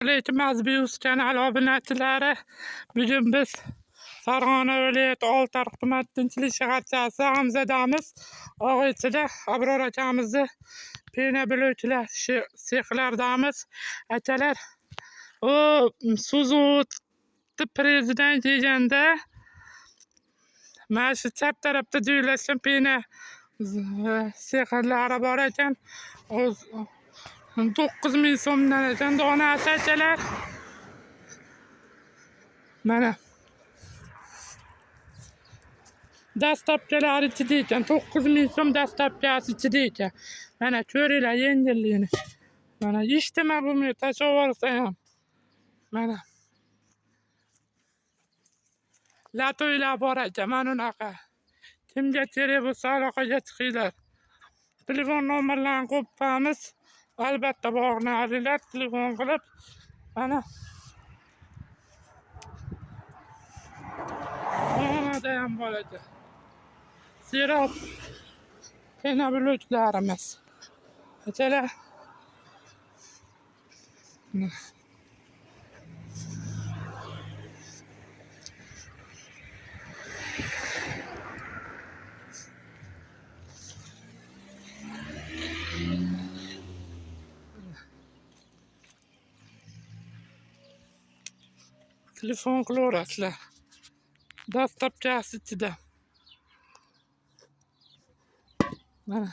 Aleyküm Azbiyus kanal abunachilari. Bugun biz Farg'ona viloyati Oltiariq tuman Tinchlik shaharchasi G'amzadamiz. Og'aychida Abror akamizni pena biluvchilar sexlardamiz. Akalar, o Suzuki prezident deganda mana shu chap tarafda joylashgan pena sexlari bor ekan. 9,000 so'mdan ekan donasi akalar. Mana dastlabkilari ichida ekan, 9,000 so'm dastlabkasi ichida ekan. Mana ko'ringlar yengilligini. Mana ishdimi buni tashlab yuborsa ham. Mana latoylar bor ekan, mana unaqa. Kimga kerak bo'lsa aloqaga chiqinglar. Telefon nomerlarini qo'yamiz. Albatta bog'laninglar telefon qilib. Mana Farg'onada ham bor ekan. Sirop pena biluvchilarimiz. Akalar. Telefon qilaverasizlar. Dastlabkasi ichida. Mana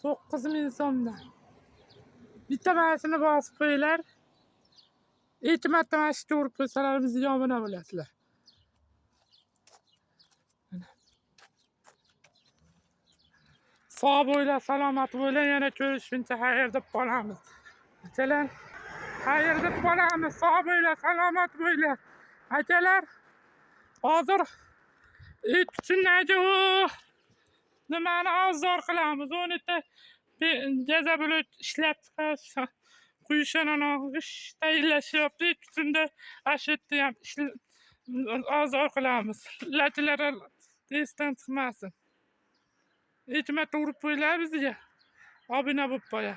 9,000 so'mdan. Bitta masini bosib qo'yinglar. 2 marta mashina urib qo'ysalar bizga obuna bo'lasizlar. Sog' bo'linglar, salomat bo'linglar. Yana ko'rishguncha xayr deb qolamiz. Akalar, xayr deb qolamiz. Sog' bo'linglar, salomat bo'linglar. Akalar, hozir nimani ozor qilamiz. Uni jaza bo'lib ishlab chiqarish. Quyishini tayinlashyapti. Shunda ashitdi ham ozor qilamiz. Lachilar testdan chiqmasin. 2 marta urib qo'yinglar bizga. Obuna bo'lib qo'ya.